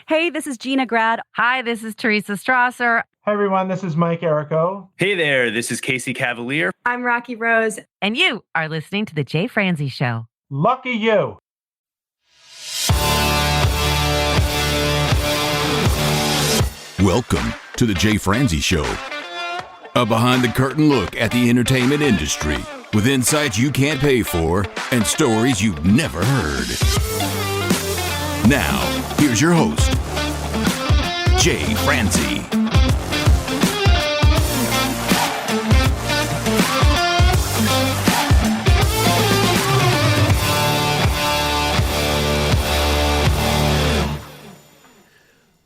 Hey, this is Gina Grad. Hi, this is Teresa Strasser. Hi, everyone. This is Mike Errico. Hey there. This is Casey Cavalier. I'm Rocky Rose. And you are listening to The Jay Franzi Show. Lucky you. Welcome to The Jay Franzi Show. A behind-the-curtain look at the entertainment industry with insights you can't pay for and stories you've never heard. Now, here's your host, Jay Franzi.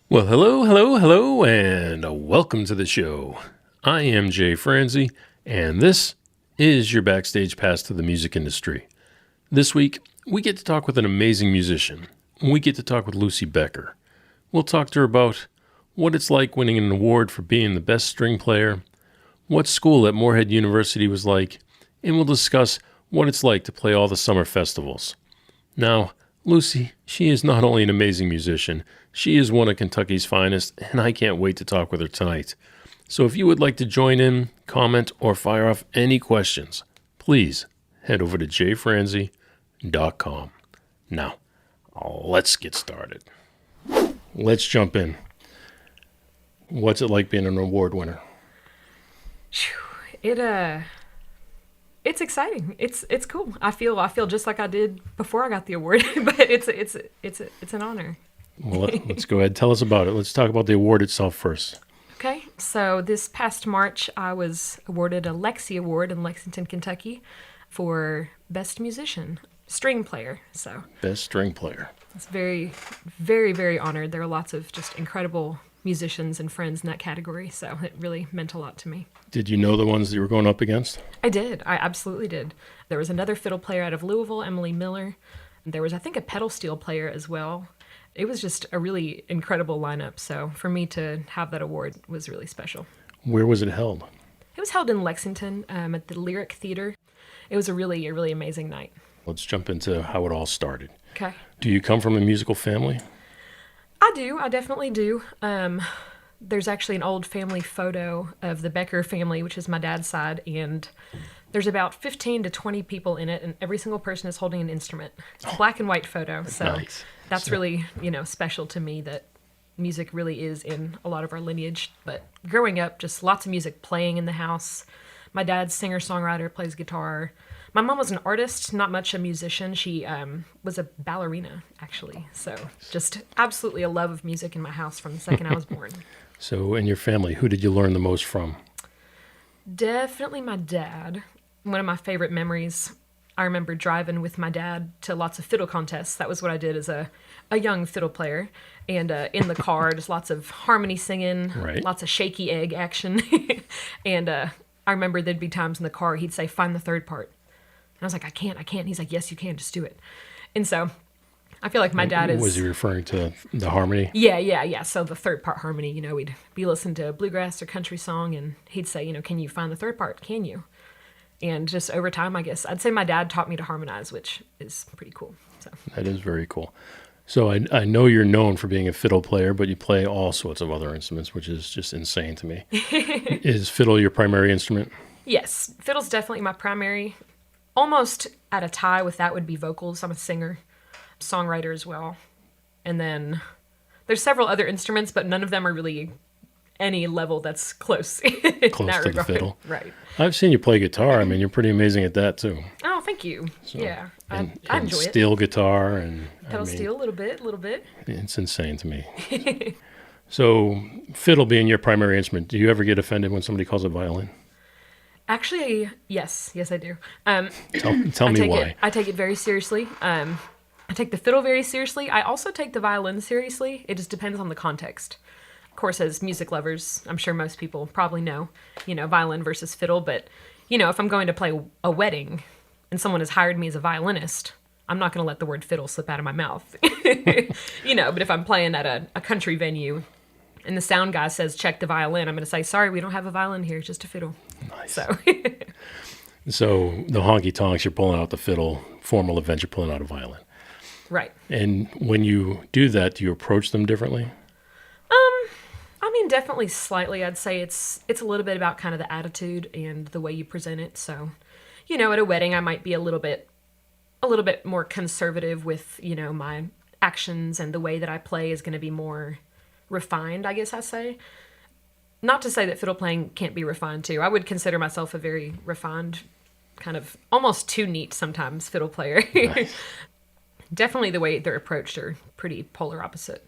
Well, hello, and welcome to the show. I am Jay Franzi, and this is your backstage pass to the music industry. This week, we get to talk with an amazing musician. We get to talk with Lucy Becker. We'll talk to her about what it's like winning an award for being the best string player, what school at Moorhead University was like, and we'll discuss what it's like to play all the summer festivals. Now, Lucy, she is not only an amazing musician, she is one of Kentucky's finest, and I can't wait to talk with her tonight. So if you would like to join in, comment, or fire off any questions, please head over to jfranzi.com. Now, let's get started. Let's jump in. What's it like being an award winner? It's exciting. It's cool. I feel just like I did before I got the award, but it's an honor. Well, let's go ahead. Tell us about it. Let's talk about the award itself first. Okay, so this past March, I was awarded a Lexi Award in Lexington, Kentucky for Best Musician, String Player. So Best String Player. It's very, very, very honored. There are lots of just incredible musicians and friends in that category, so it really meant a lot to me. Did you know the ones that you were going up against? I did. I absolutely did. There was another fiddle player out of Louisville, Emily Miller. There was, I think, a pedal steel player as well. It was just a really incredible lineup, so for me to have that award was really special. Where was it held? It was held in Lexington at the Lyric Theater. It was a really amazing night. Let's jump into how it all started. Okay. Do you come from a musical family? I do. I definitely do. There's actually an old family photo of the Becker family, which is my dad's side, and there's about 15 to 20 people in it, and every single person is holding an instrument. It's a black and white photo, so nice. That's really, special to me that music really is in a lot of our lineage. But growing up, just lots of music playing in the house. My dad's singer-songwriter, plays guitar. My mom was an artist, not much a musician. She was a ballerina, actually. So just absolutely a love of music in my house from the second I was born. So in your family, who did you learn the most from? Definitely my dad. One of my favorite memories, I remember driving with my dad to lots of fiddle contests. That was what I did as a young fiddle player. And in the car, just lots of harmony singing, right. Lots of shaky egg action. And I remember there'd be times in the car he'd say, "Find the third part." And I was like, I can't. He's like, "Yes, you can. Just do it." And so I feel like my dad is... Was he referring to the harmony? Yeah. So the third part harmony, we'd be listening to a bluegrass or country song, and he'd say, "Can you find the third part? Can you?" And just over time, I guess, I'd say my dad taught me to harmonize, which is pretty cool. So that is very cool. So I know you're known for being a fiddle player, but you play all sorts of other instruments, which is just insane to me. Is fiddle your primary instrument? Yes, fiddle's definitely my primary. Almost at a tie with that would be vocals. I'm a singer, songwriter as well. And then there's several other instruments, but none of them are really any level that's close. Close to the fiddle. Right. I've seen you play guitar. I mean, you're pretty amazing at that too. Oh, thank you. So, yeah, I and enjoy it. steel guitar and Pedal steel, a little bit. It's insane to me. So fiddle being your primary instrument, do you ever get offended when somebody calls it violin? Actually, yes, I do. Tell me why. I take it very seriously. I take the fiddle very seriously. I also take the violin seriously. It just depends on the context. Of course, as music lovers, I'm sure most people probably know, violin versus fiddle. But, if I'm going to play a wedding and someone has hired me as a violinist, I'm not going to let the word fiddle slip out of my mouth. But if I'm playing at a country venue and the sound guy says, "Check the violin," I'm going to say, "Sorry, we don't have a violin here, just a fiddle." Nice. So So the honky-tonks, you're pulling out the fiddle. Formal events, you're pulling out a violin. Right. And when you do that, do you approach them differently? I mean, definitely slightly. I'd say it's a little bit about kind of the attitude and the way you present it. So, at a wedding, I might be a little bit more conservative with, my actions, and the way that I play is going to be more refined, I guess I say. Not to say that fiddle playing can't be refined too. I would consider myself a very refined, kind of almost too neat sometimes fiddle player. Nice. Definitely the way they're approached are pretty polar opposite.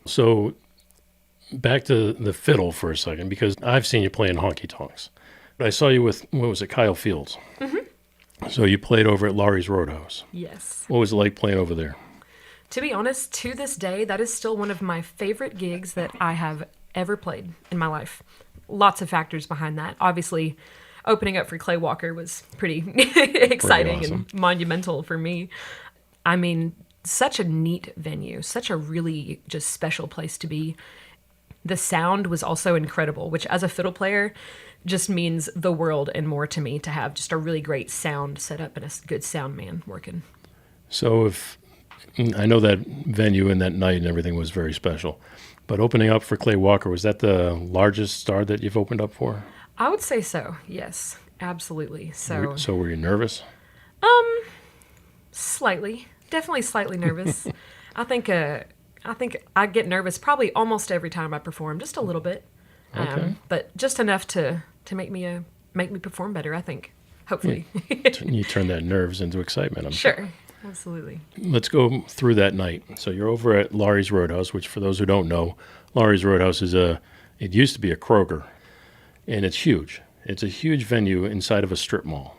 So back to the fiddle for a second, because I've seen you play in honky-tonks. I saw you with, what was it, Kyle Fields? Mm-hmm. So you played over at Laurie's Roadhouse. Yes. What was it like playing over there? To be honest, to this day, that is still one of my favorite gigs that I have ever played in my life. Lots of factors behind that. Obviously, opening up for Clay Walker was pretty exciting, pretty awesome, and monumental for me. I mean, such a neat venue, such a really just special place to be. The sound was also incredible, which as a fiddle player just means the world and more to me, to have just a really great sound set up and a good sound man working. So I know that venue and that night and everything was very special, but opening up for Clay Walker, was that the largest star that you've opened up for? I would say so. Yes, absolutely. So were you nervous? Slightly, definitely slightly nervous. I think I get nervous probably almost every time I perform, just a little bit, okay, but just enough to make me perform better, I think. Hopefully, you turn that nerves into excitement. I'm sure. Absolutely. Let's go through that night. So you're over at Laurie's Roadhouse, which for those who don't know, Laurie's Roadhouse it used to be a Kroger, and it's huge. It's a huge venue inside of a strip mall,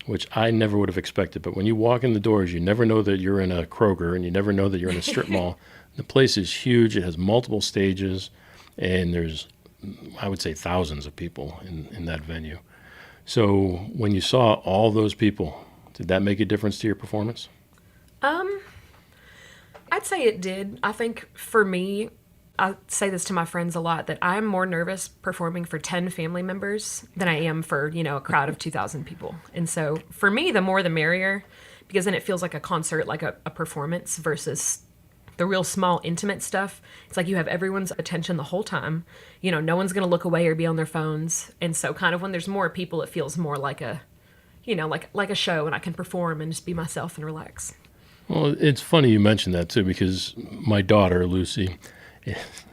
which I never would have expected. But when you walk in the doors, you never know that you're in a Kroger, and you never know that you're in a strip mall. The place is huge. It has multiple stages, and there's, I would say, thousands of people in that venue. So when you saw all those people, did that make a difference to your performance? I'd say it did. I think for me, I say this to my friends a lot, that I'm more nervous performing for 10 family members than I am for, a crowd of 2,000 people. And so for me, the more the merrier, because then it feels like a concert, like a performance, versus the real small, intimate stuff. It's like you have everyone's attention the whole time. No one's going to look away or be on their phones. And so kind of when there's more people, it feels more like a, like a show, and I can perform and just be myself and relax. Well, it's funny you mentioned that too, because my daughter, Lucy,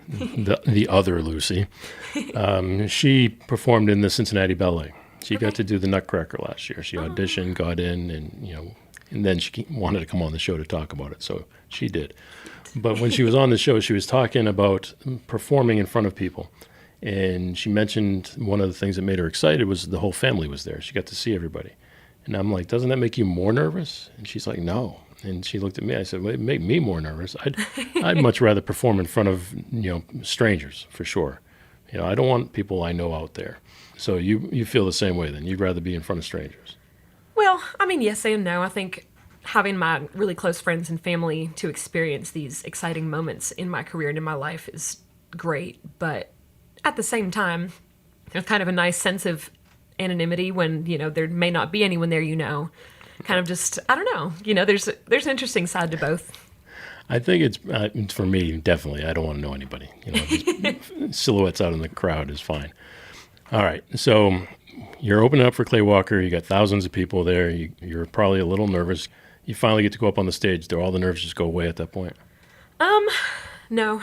the other Lucy, she performed in the Cincinnati Ballet. She got to do the Nutcracker last year. She auditioned, got in, and then she wanted to come on the show to talk about it, so she did. But when she was on the show, she was talking about performing in front of people. And she mentioned one of the things that made her excited was the whole family was there. She got to see everybody. And I'm like, doesn't that make you more nervous? And she's like, no. And she looked at me. I said, well, it made me more nervous. I'd much rather perform in front of, strangers, for sure. I don't want people I know out there. So you feel the same way then? You'd rather be in front of strangers? Well, I mean, yes and no. I think having my really close friends and family to experience these exciting moments in my career and in my life is great. But at the same time, there's kind of a nice sense of anonymity when, there may not be anyone there, kind of just, I don't know, there's an interesting side to both. I think it's, for me, definitely, I don't want to know anybody. These silhouettes out in the crowd is fine. All right, so you're opening up for Clay Walker. You got thousands of people there. You're probably a little nervous. You finally get to go up on the stage. Do all the nerves just go away at that point? No.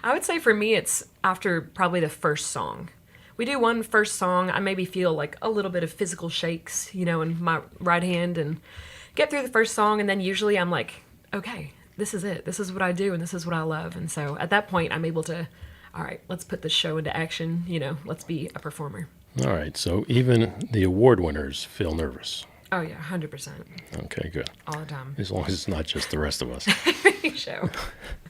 I would say for me, it's after probably the first song. We do one first song. I maybe feel like a little bit of physical shakes, in my right hand, and get through the first song. And then usually I'm like, okay, this is it. This is what I do, and this is what I love. And so at that point, I'm able to, all right, let's put this show into action. Let's be a performer. All right. So even the award winners feel nervous. Oh, yeah, 100%. Okay, good. All the time. As long as it's not just the rest of us. Show.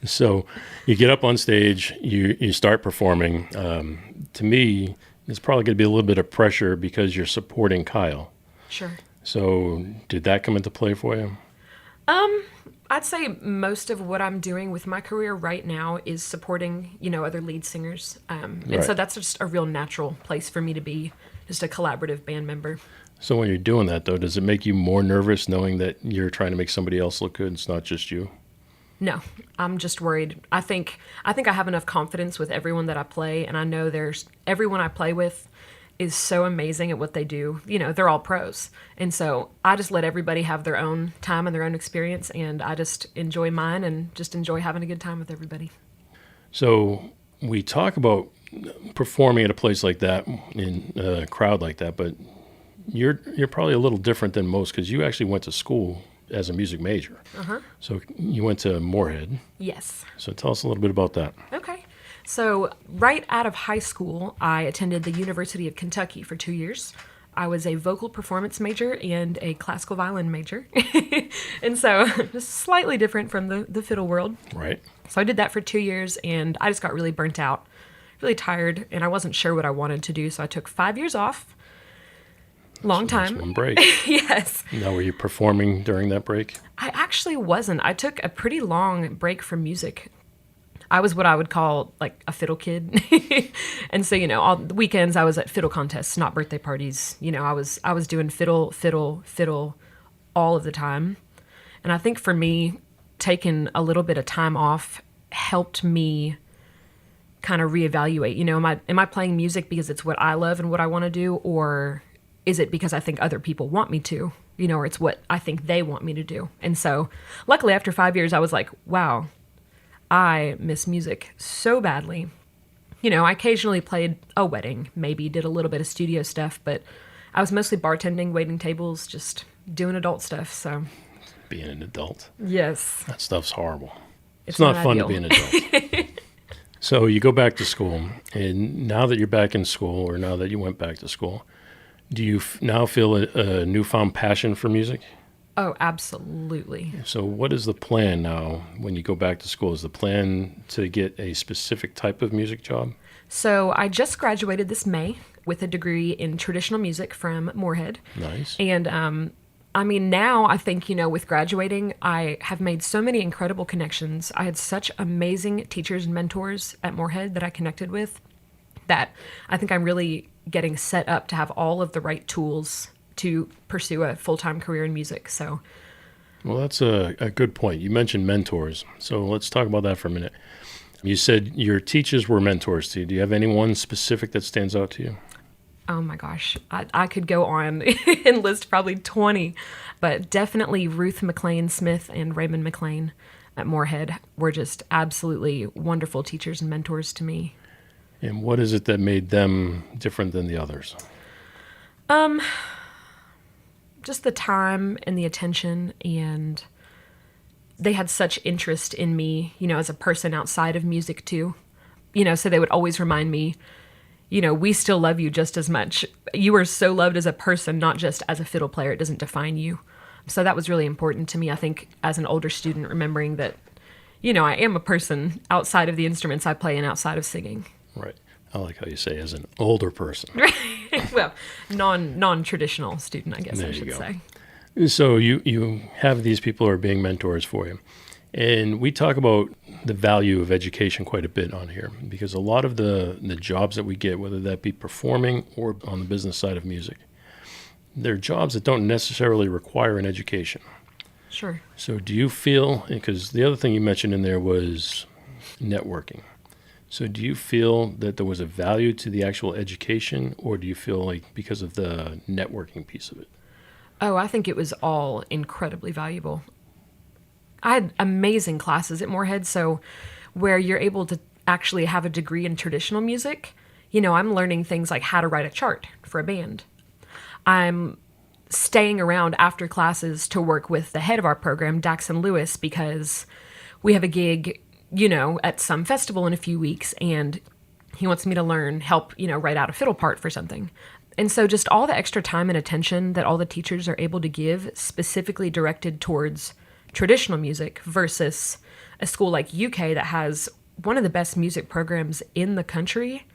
So you get up on stage, you start performing. To me, there's probably going to be a little bit of pressure because you're supporting Kyle. Sure. So did that come into play for you? I'd say most of what I'm doing with my career right now is supporting, other lead singers. And right. So that's just a real natural place for me to be just a collaborative band member. So when you're doing that, though, does it make you more nervous knowing that you're trying to make somebody else look good? It's not just you. No, I'm just worried. I think I have enough confidence with everyone that I play, and I know everyone I play with is so amazing at what they do. They're all pros. And so I just let everybody have their own time and their own experience, and I just enjoy mine and just enjoy having a good time with everybody. So we talk about performing at a place like that, in a crowd like that, but you're probably a little different than most because you actually went to school as a music major. Uh-huh. So you went to Moorhead. Yes. So tell us a little bit about that. Okay. So right out of high school, I attended the University of Kentucky for 2 years. I was a vocal performance major and a classical violin major. And so just slightly different from the fiddle world. Right. So I did that for 2 years, and I just got really burnt out, really tired, and I wasn't sure what I wanted to do. So I took 5 years off. Long time. One break. Yes. Now, were you performing during that break? I actually wasn't. I took a pretty long break from music. I was what I would call like a fiddle kid. And so, all the weekends I was at fiddle contests, not birthday parties. I was doing fiddle all of the time. And I think for me, taking a little bit of time off helped me kind of reevaluate. Am I playing music because it's what I love and what I want to do, or is it because I think other people want me to, or it's what I think they want me to do? And so luckily after 5 years, I was like, wow, I miss music so badly. I occasionally played a wedding, maybe did a little bit of studio stuff, but I was mostly bartending, waiting tables, just doing adult stuff. So Being an adult. yes, That stuff's horrible. It's not not fun ideal. to be an adult. So you go back to school, and now that you're back in school, or now that you went back to school, do you now feel a newfound passion for music? Oh, absolutely. So what is the plan now when you go back to school? Is the plan to get a specific type of music job? So I just graduated this May with a degree in traditional music from Moorhead. Nice. And now I think, with graduating, I have made so many incredible connections. I had such amazing teachers and mentors at Moorhead that I connected with that I think I'm really getting set up to have all of the right tools to pursue a full-time career in music. So, Well, that's a good point. You mentioned mentors. So let's talk about that for a minute. You said your teachers were mentors to you. Do you have anyone specific that stands out to you? oh my gosh, I could go on and list probably 20, but definitely Ruth McLean Smith and Raymond McLean at Moorhead were just absolutely wonderful teachers and mentors to me. And what is it that made them different than the others? Just the time and the attention, and they had such interest in me, as a person outside of music too. So they would always remind me, we still love you just as much. You are so loved as a person, not just as a fiddle player. It doesn't define you. So that was really important to me, I think, as an older student, remembering that, I am a person outside of the instruments I play and outside of singing. Right. I like how you say as an older person. Well, non-traditional student, I guess There I you should go. say. So you have these people who are being mentors for you. And we talk about the value of education quite a bit on here, because a lot of the jobs that we get, whether that be performing or on the business side of music, they're jobs that don't necessarily require an education. Sure. So do you feel, because the other thing you mentioned in there was networking. So do you feel that there was a value to the actual education, or do you feel like because of the networking piece of it? Oh, I think it was all incredibly valuable. I had amazing classes at Moorhead, so where you're able to actually have a degree in traditional music, I'm learning things like how to write a chart for a band. I'm staying around after classes to work with the head of our program, Daxon Lewis, because we have a gig, at some festival in a few weeks, and he wants me to help write out a fiddle part for something. And so just all the extra time and attention that all the teachers are able to give specifically directed towards traditional music versus a school like UK that has one of the best music programs in the country,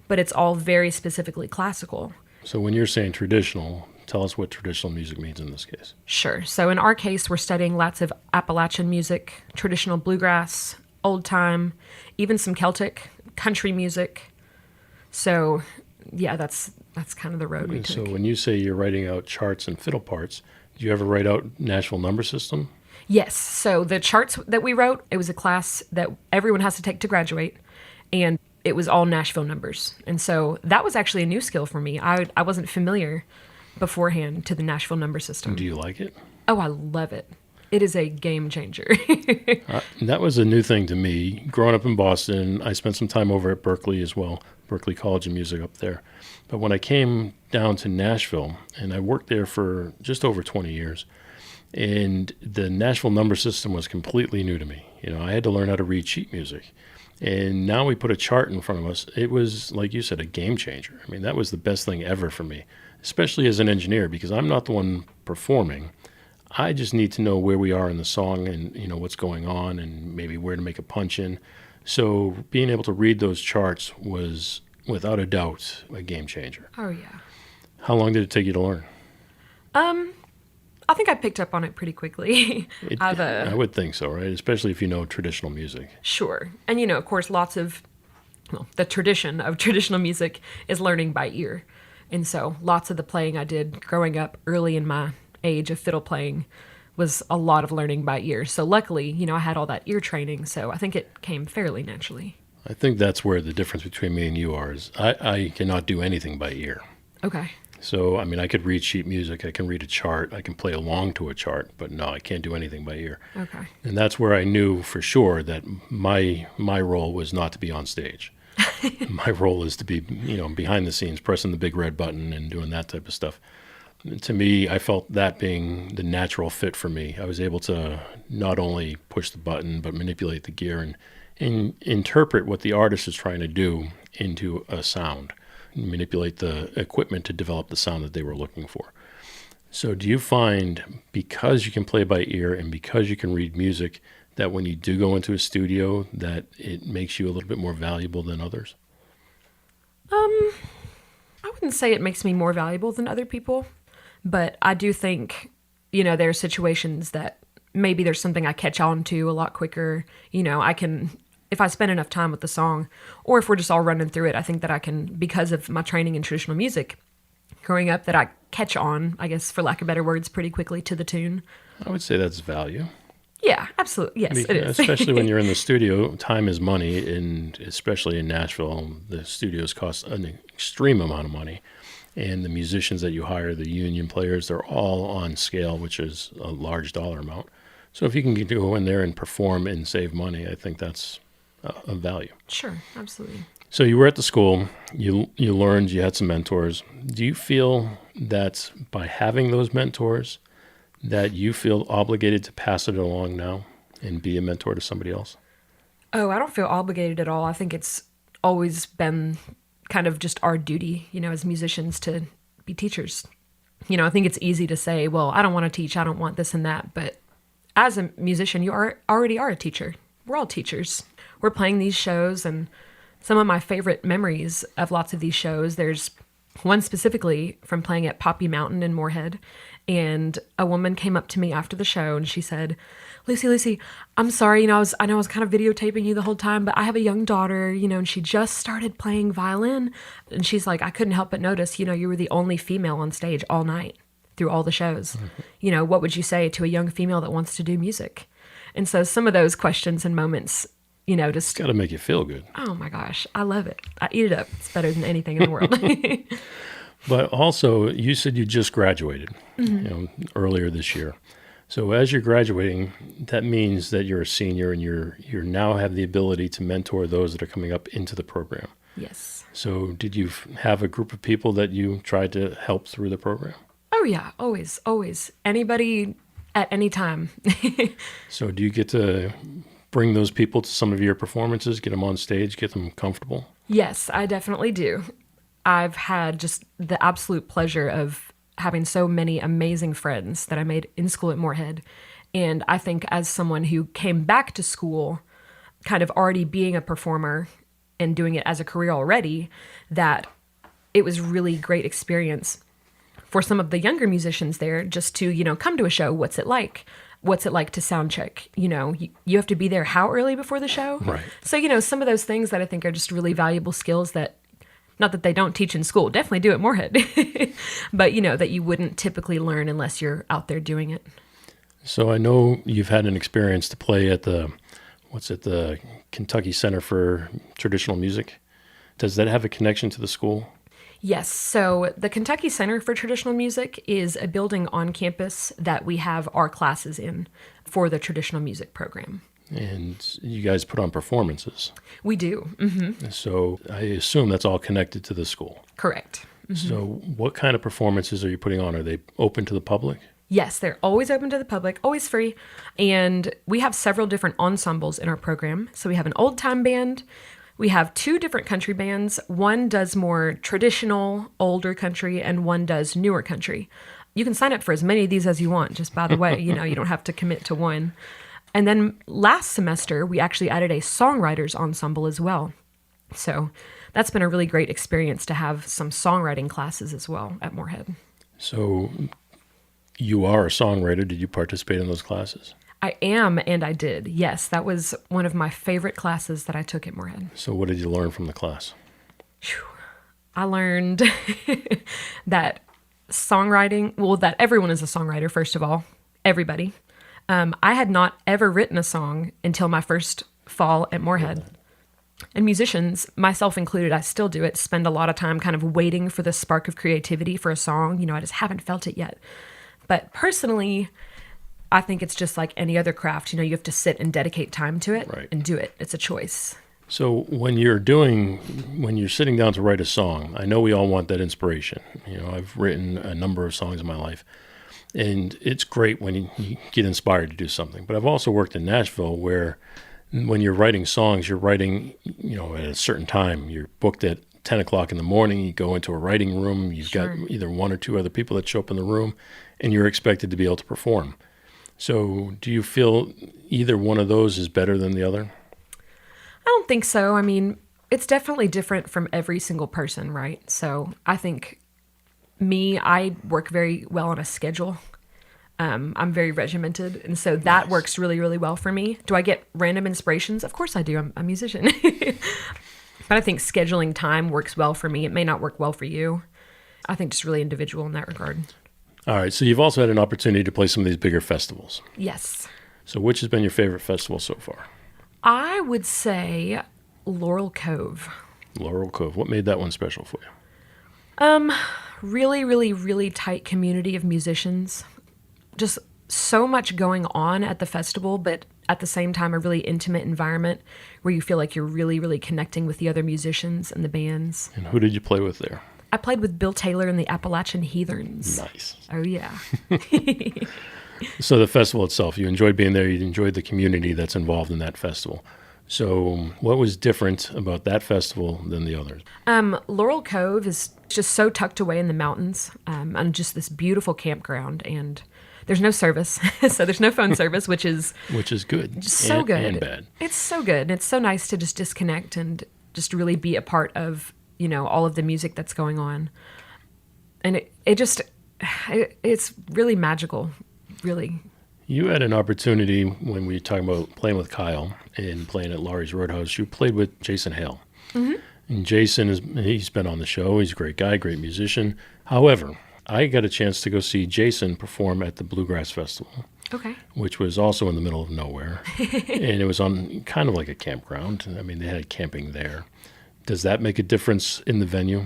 but it's all very specifically classical. So when you're saying traditional, tell us what traditional music means in this case. Sure. So in our case, we're studying lots of Appalachian music, traditional bluegrass, old time, even some Celtic, country music. So yeah, that's that's kind of the road we took. So when you say you're writing out charts and fiddle parts, do you ever write out Nashville number system? Yes. So the charts that we wrote, it was a class that everyone has to take to graduate, and it was all Nashville numbers. And so that was actually a new skill for me. I wasn't familiar beforehand to the Nashville number system. Do you like it? Oh, I love it. It is a game changer. That was a new thing to me. Growing up in Boston, I spent some time over at Berkeley as well, Berkeley College of Music up there. But when I came down to Nashville, and I worked there for just over 20 years, and the Nashville number system was completely new to me. I had to learn how to read sheet music. And now we put a chart in front of us. It was, like you said, a game changer. I mean, that was the best thing ever for me, especially as an engineer, because I'm not the one performing. I just need to know where we are in the song and, what's going on and maybe where to make a punch in. So being able to read those charts was, without a doubt, a game changer. Oh, yeah. How long did it take you to learn? I think I picked up on it pretty quickly. I would think so, right? Especially if you know traditional music. Sure. And, of course, the tradition of traditional music is learning by ear. And so lots of the playing I did growing up early in my age of fiddle playing was a lot of learning by ear. So luckily, I had all that ear training, so I think it came fairly naturally. I think that's where the difference between me and you are is I cannot do anything by ear. Okay. So, I mean, I could read sheet music, I can read a chart, I can play along to a chart, but no, I can't do anything by ear. Okay. And that's where I knew for sure that my role was not to be on stage. My role is to be, behind the scenes, pressing the big red button and doing that type of stuff. To me, I felt that being the natural fit for me. I was able to not only push the button, but manipulate the gear and interpret what the artist is trying to do into a sound, manipulate the equipment to develop the sound that they were looking for. So do you find, because you can play by ear and because you can read music, that when you do go into a studio, that it makes you a little bit more valuable than others? I wouldn't say it makes me more valuable than other people. But I do think, there are situations that maybe there's something I catch on to a lot quicker. I can, if I spend enough time with the song, or if we're just all running through it, I think that I can, because of my training in traditional music, growing up, that I catch on, I guess, for lack of better words, pretty quickly to the tune. I would say that's value. Yeah, absolutely. Yes, it is. Especially when you're in the studio, time is money, and especially in Nashville, the studios cost an extreme amount of money. And the musicians that you hire, the union players, they're all on scale, which is a large dollar amount. So if you can go in there and perform and save money, I think that's a value. Sure, absolutely. So you were at the school, you learned, you had some mentors. Do you feel that by having those mentors, that you feel obligated to pass it along now and be a mentor to somebody else? Oh, I don't feel obligated at all. I think it's always been kind of just our duty, as musicians to be teachers. I think it's easy to say, well, I don't want to teach, I don't want this and that. But as a musician, you already are a teacher. We're all teachers. We're playing these shows, and some of my favorite memories of lots of these shows, there's one specifically from playing at Poppy Mountain in Moorhead. And a woman came up to me after the show and she said, Lucy, I'm sorry, I know I was kind of videotaping you the whole time, but I have a young daughter, and she just started playing violin. And she's like, I couldn't help but notice, you were the only female on stage all night through all the shows. Mm-hmm. What would you say to a young female that wants to do music? And so some of those questions and moments, just... It's got to make you feel good. Oh my gosh, I love it. I eat it up. It's better than anything in the world. But also, you said you just graduated, earlier this year. So as you're graduating, that means that you're a senior and you're now have the ability to mentor those that are coming up into the program. Yes. So did you have a group of people that you tried to help through the program? Oh yeah, always. Anybody at any time. So do you get to bring those people to some of your performances, get them on stage, get them comfortable? Yes, I definitely do. I've had just the absolute pleasure of having so many amazing friends that I made in school at Moorhead. And I think as someone who came back to school, kind of already being a performer and doing it as a career already, that it was really great experience for some of the younger musicians there just to, come to a show. What's it like? What's it like to sound check? You have to be there how early before the show? Right. So, some of those things that I think are just really valuable skills that Not that they don't teach in school. Definitely do at Moorhead. But, that you wouldn't typically learn unless you're out there doing it. So I know you've had an experience to play at the Kentucky Center for Traditional Music. Does that have a connection to the school? Yes. So the Kentucky Center for Traditional Music is a building on campus that we have our classes in for the traditional music program. And you guys put on performances. We do. Mm-hmm. So I assume that's all connected to the school. Correct. Mm-hmm. So what kind of performances are you putting on? Are they open to the public? Yes, they're always open to the public, always free. And we have several different ensembles in our program. So we have an old time band. We have 2 different country bands. One does more traditional, older country, and one does newer country. You can sign up for as many of these as you want, just by the way. You don't have to commit to one. And then last semester, we actually added a songwriters ensemble as well. So that's been a really great experience to have some songwriting classes as well at Moorhead. So you are a songwriter. Did you participate in those classes? I am, and I did. Yes, that was one of my favorite classes that I took at Moorhead. So what did you learn from the class? I learned that that everyone is a songwriter, first of all, everybody. I had not ever written a song until my first fall at Moorhead. And musicians, myself included, I still do it, spend a lot of time kind of waiting for the spark of creativity for a song. I just haven't felt it yet. But personally, I think it's just like any other craft. You have to sit and dedicate time to it and do it. It's a choice. So when you're sitting down to write a song, I know we all want that inspiration. I've written a number of songs in my life, and it's great when you get inspired to do something. But I've also worked in Nashville where when you're writing songs, you're writing, at a certain time. You're booked at 10 o'clock in the morning. You go into a writing room. You've got either 1 or 2 other people that show up in the room, and you're expected to be able to perform. So do you feel either one of those is better than the other? I don't think so. I mean, it's definitely different from every single person, right? So I think I work very well on a schedule. I'm very regimented, and so that works really, really well for me. Do I get random inspirations? Of course I do. I'm a musician. But I think scheduling time works well for me. It may not work well for you. I think just really individual in that regard. All right, so you've also had an opportunity to play some of these bigger festivals. Yes. So which has been your favorite festival so far? I would say Laurel Cove. Laurel Cove. What made that one special for you? Really, really, really tight community of musicians. Just so much going on at the festival, but at the same time, a really intimate environment where you feel like you're really, really connecting with the other musicians and the bands. And who did you play with there? I played with Bill Taylor and the Appalachian Heathens. Nice. Oh, yeah. So the festival itself, you enjoyed being there. You enjoyed the community that's involved in that festival. So what was different about that festival than the others? Laurel Cove is just so tucked away in the mountains on just this beautiful campground. And there's no service. So there's no phone service, which is good. So good. And bad. It's so good. And it's so nice to just disconnect and just really be a part of all of the music that's going on. And it's really magical, really. You had an opportunity when we were talking about playing with Kyle and playing at Laurie's Roadhouse. You played with Jason Hale. Mm-hmm. And Jason, he's been on the show. He's a great guy, great musician. However, I got a chance to go see Jason perform at the Bluegrass Festival. Okay. Which was also in the middle of nowhere. And it was on kind of like a campground. I mean, they had camping there. Does that make a difference in the venue,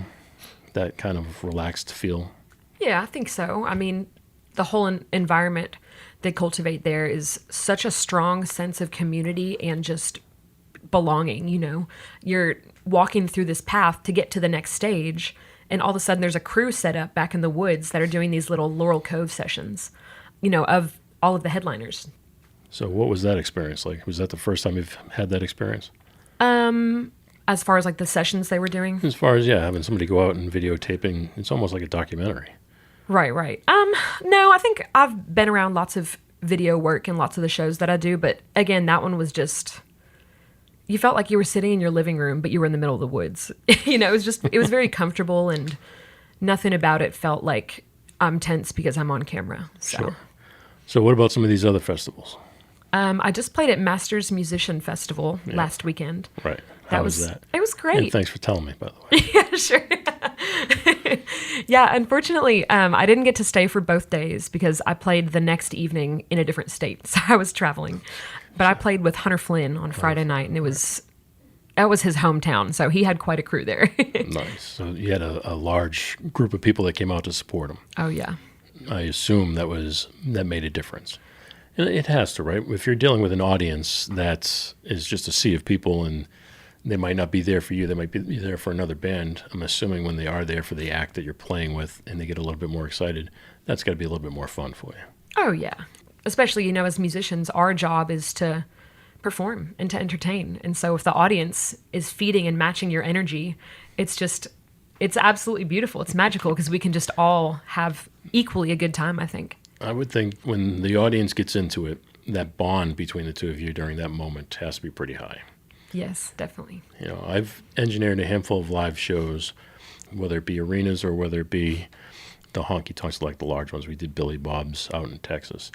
that kind of relaxed feel? Yeah, I think so. I mean, the whole environment they cultivate there is such a strong sense of community and just belonging. You're walking through this path to get to the next stage, and all of a sudden there's a crew set up back in the woods that are doing these little Laurel Cove sessions, of all of the headliners. So what was that experience like? Was that the first time you've had that experience? As far as like the sessions they were doing? As far as, having somebody go out and videotaping, it's almost like a documentary. Right. No, I think I've been around lots of video work and lots of the shows that I do, but again, that one was just, you felt like you were sitting in your living room, but you were in the middle of the woods. It was very comfortable, and nothing about it felt like I'm tense because I'm on camera. So. Sure. So what about some of these other festivals? I just played at Masters Musician Festival last weekend. Right. How was that? It was And great. thanks for telling me, by the way. Yeah, sure. Yeah, unfortunately, I didn't get to stay for both days because I played the next evening in a different state, so I was traveling. But I played with Hunter Flynn on Friday night, and that was his hometown, so he had quite a crew there. Nice. So you had a large group of people that came out to support him. Oh, yeah. I assume that made a difference. And it has to, right? If you're dealing with an audience that is just a sea of people and they might not be there for you, they might be there for another band. I'm assuming when they are there for the act that you're playing with and they get a little bit more excited, that's got to be a little bit more fun for you. Oh, yeah. Especially, as musicians, our job is to perform and to entertain. And so if the audience is feeding and matching your energy, it's absolutely beautiful. It's magical because we can just all have equally a good time, I think. I would think when the audience gets into it, that bond between the two of you during that moment has to be pretty high. Yes, definitely. I've engineered a handful of live shows, whether it be arenas or whether it be the honky-tonks, like the large ones. We did Billy Bob's out in Texas.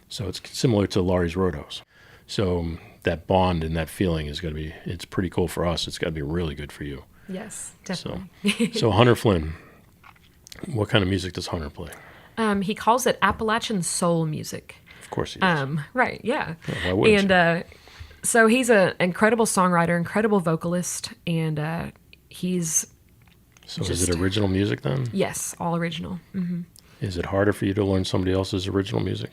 So it's similar to Laurie's Roadhouse. So that bond and that feeling it's pretty cool for us. It's got to be really good for you. Yes, definitely. So Hunter Flynn, what kind of music does Hunter play? He calls it Appalachian soul music. Of course he does. Right, yeah. Why wouldn't you? So he's an incredible songwriter, incredible vocalist, and he's So is it original music then? Yes, all original. Mm-hmm. Is it harder for you to learn somebody else's original music?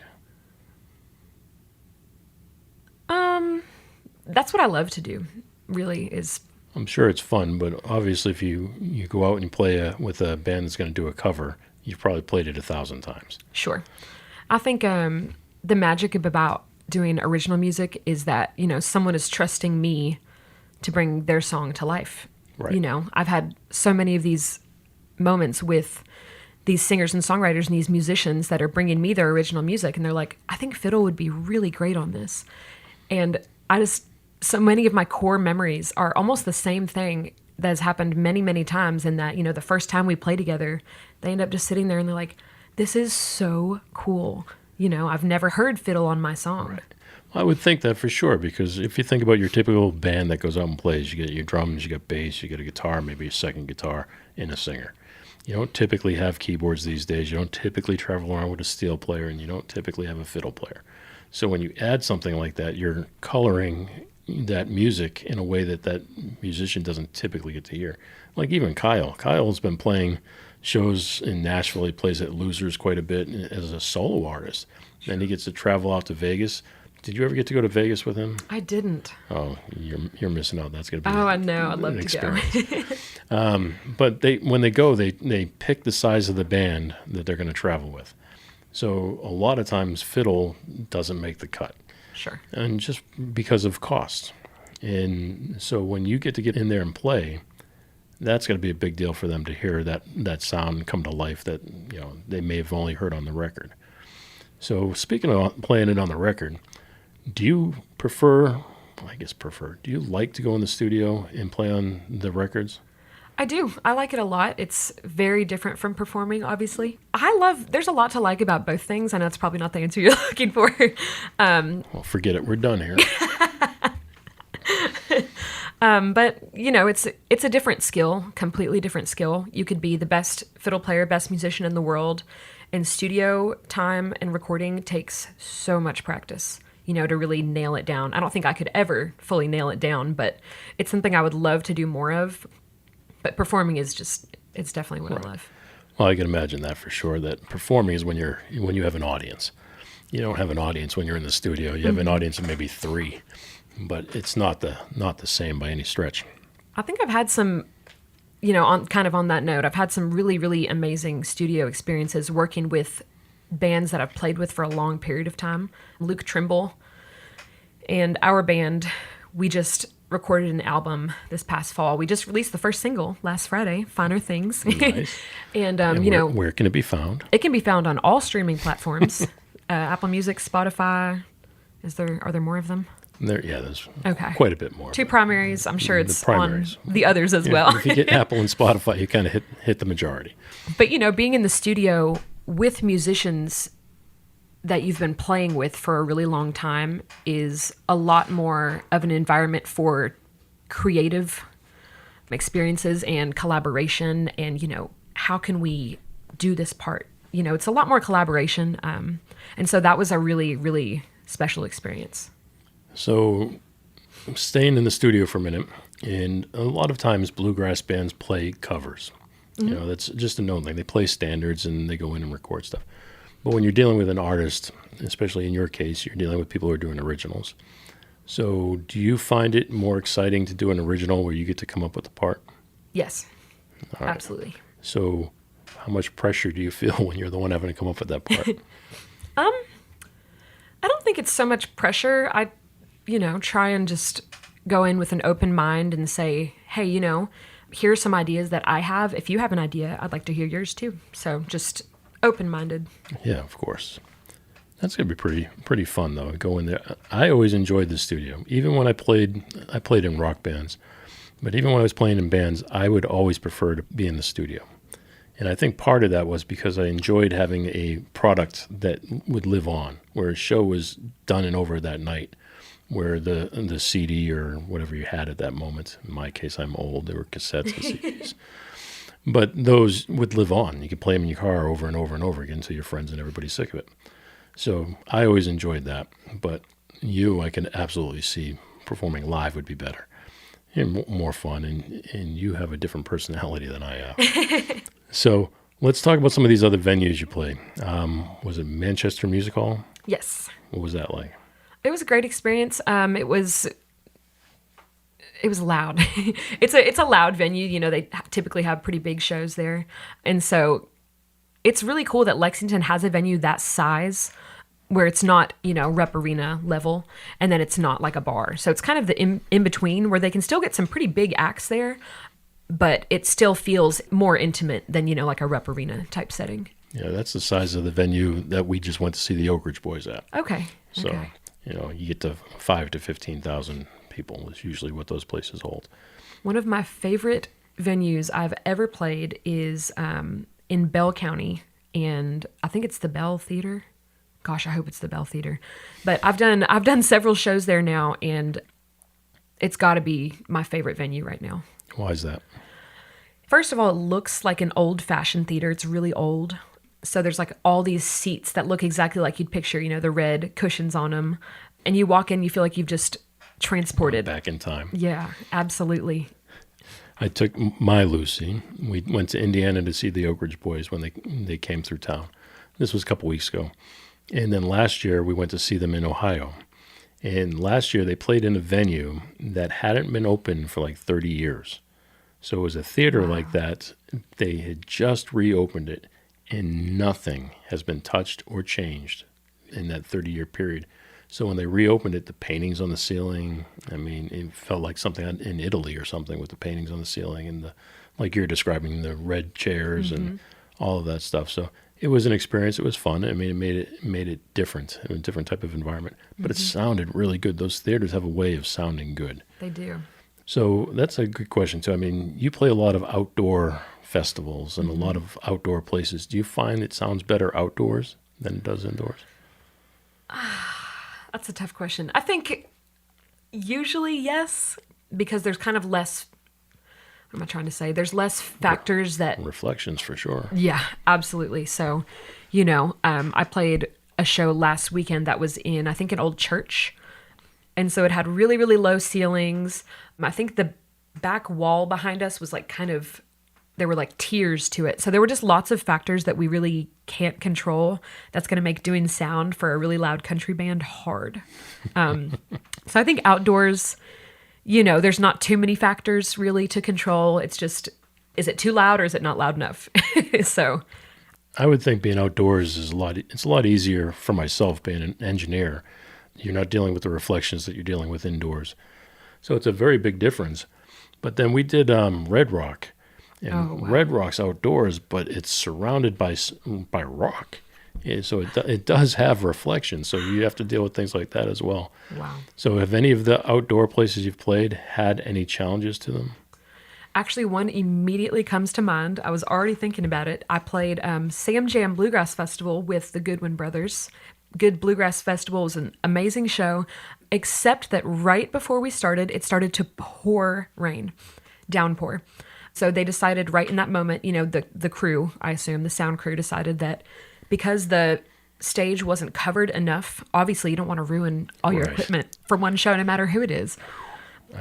That's what I love to do, really, is... I'm sure it's fun, but obviously if you go out and you play with a band that's going to do a cover, you've probably played it 1,000 times. Sure. I think the magic about doing original music is that, someone is trusting me to bring their song to life. Right. I've had so many of these moments with these singers and songwriters and these musicians that are bringing me their original music, and they're like, I think fiddle would be really great on this. And so many of my core memories are almost the same thing that has happened many, many times, in that, the first time we play together, they end up just sitting there and they're like, this is so cool. I've never heard fiddle on my song. Right. I would think that for sure, because if you think about your typical band that goes out and plays, you get your drums, you got bass, you got a guitar, maybe a second guitar, and a singer. You don't typically have keyboards these days. You don't typically travel around with a steel player, and you don't typically have a fiddle player. So when you add something like that, you're coloring that music in a way that musician doesn't typically get to hear. Like even Kyle. Kyle's been playing shows in Nashville. He plays at Losers quite a bit as a solo artist. Then he gets to travel out to Vegas. Did you ever get to go to Vegas with him? I didn't. Oh, you're missing out. That's going to be I know. I'd love to go. But when they go, they pick the size of the band that they're going to travel with. So a lot of times fiddle doesn't make the cut. Sure. And just because of cost. And so when you get in there and play, that's going to be a big deal for them to hear that sound come to life that they may have only heard on the record. So speaking of playing it on the record, do you do you like to go in the studio and play on the records? I do. I like it a lot. It's very different from performing, obviously. There's a lot to like about both things. I know it's probably not the answer you're looking for. Well, forget it. We're done here. But, it's a different skill, completely different skill. You could be the best fiddle player, best musician in the world, and studio time and recording takes so much practice, to really nail it down. I don't think I could ever fully nail it down, but it's something I would love to do more of. But performing is it's definitely what I love. Well, I can imagine that for sure, that performing is when you have an audience. You don't have an audience when you're in the studio. You have an audience of maybe 3, but it's not the same by any stretch. I think I've had some, on that note, I've had some really, really amazing studio experiences working with bands that I've played with for a long period of time. Luke Trimble and our band, we just recorded an album this past fall. We just released the first single last Friday, Finer Things. Nice. And, where can it be found? It can be found on all streaming platforms. Apple Music, Spotify. Are there more of them? There's okay. Quite a bit more. 2 primaries. I'm sure it's on the others as well. If you get Apple and Spotify, you kind of hit the majority. But, being in the studio with musicians that you've been playing with for a really long time is a lot more of an environment for creative experiences and collaboration and, how can we do this part? It's a lot more collaboration. And so that was a really, really special experience. So staying in the studio for a minute, and a lot of times bluegrass bands play covers. That's just a known thing. They play standards and they go in and record stuff. But when you're dealing with an artist, especially in your case, you're dealing with people who are doing originals. So do you find it more exciting to do an original where you get to come up with the part? Yes, All right. absolutely. So how much pressure do you feel when you're the one having to come up with that part? I don't think it's so much pressure. I, try and just go in with an open mind and say, hey, here's some ideas that I have. If you have an idea, I'd like to hear yours too. So just open-minded. Yeah, of course. That's going to be pretty fun, though, go in there. I always enjoyed the studio. Even when I played in rock bands. But even when I was playing in bands, I would always prefer to be in the studio. And I think part of that was because I enjoyed having a product that would live on, where a show was done and over that night, where the CD or whatever you had at that moment, in my case, I'm old, there were cassettes and CDs. But those would live on. You could play them in your car over and over and over again until your friends and everybody's sick of it. So I always enjoyed that. But I can absolutely see performing live would be better. And more fun, and you have a different personality than I have. So let's talk about some of these other venues you play. Was it Manchester Music Hall? Yes. What was that like? It was a great experience. It was loud. It's a loud venue. They typically have pretty big shows there. And so it's really cool that Lexington has a venue that size where it's not, rep arena level, and then it's not like a bar. So it's kind of the in between where they can still get some pretty big acts there, but it still feels more intimate than, like a rep arena type setting. Yeah, that's the size of the venue that we just went to see the Oak Ridge Boys at. Okay. So, okay. You get to 5,000 to 15,000 people is usually what those places hold. One of my favorite venues I've ever played is in Bell County, and I think it's the Bell Theater. Gosh, I hope it's the Bell Theater. But I've done several shows there now, and it's got to be my favorite venue right now. Why is that? First of all, it looks like an old-fashioned theater. It's really old. So there's like all these seats that look exactly like you'd picture, the red cushions on them. And you walk in, you feel like you've just transported. Back in time. Yeah, absolutely. I took my Lucy. We went to Indiana to see the Oak Ridge Boys when they came through town. This was a couple weeks ago. And then last year, we went to see them in Ohio. And last year, they played in a venue that hadn't been open for like 30 years. So it was a theater like that. They had just reopened it, and nothing has been touched or changed in that 30-year period. So when they reopened it, the paintings on the ceiling, it felt like something in Italy or something with the paintings on the ceiling and like you're describing, the red chairs and all of that stuff. So it was an experience. It was fun. It made it different, a different type of environment. But it sounded really good. Those theaters have a way of sounding good. They do. So that's a good question, too. You play a lot of outdoor festivals and a lot of outdoor places. Do you find it sounds better outdoors than it does indoors? That's a tough question. I think usually yes, because there's kind of less, what am I trying to say? There's less factors that... Reflections, for sure. Yeah, absolutely. So, I played a show last weekend that was in, I think, an old church. And so it had really, really low ceilings. I think the back wall behind us was like there were like tiers to it. So there were just lots of factors that we really can't control. That's going to make doing sound for a really loud country band hard. So I think outdoors, there's not too many factors really to control. It's just, is it too loud or is it not loud enough? So I would think being outdoors is it's a lot easier for myself being an engineer. You're not dealing with the reflections that you're dealing with indoors. So it's a very big difference. But then we did Red Rock. And Red Rock's outdoors, but it's surrounded by rock. Yeah, so it does have reflections. So you have to deal with things like that as well. Wow. So have any of the outdoor places you've played had any challenges to them? Actually, one immediately comes to mind. I was already thinking about it. I played Sam Jam Bluegrass Festival with the Goodwin Brothers. Good Bluegrass Festival was an amazing show, except that right before we started, it started to pour rain. downpour. So they decided right in that moment, the crew, I assume, the sound crew decided that because the stage wasn't covered enough, obviously you don't want to ruin all your equipment for one show, no matter who it is.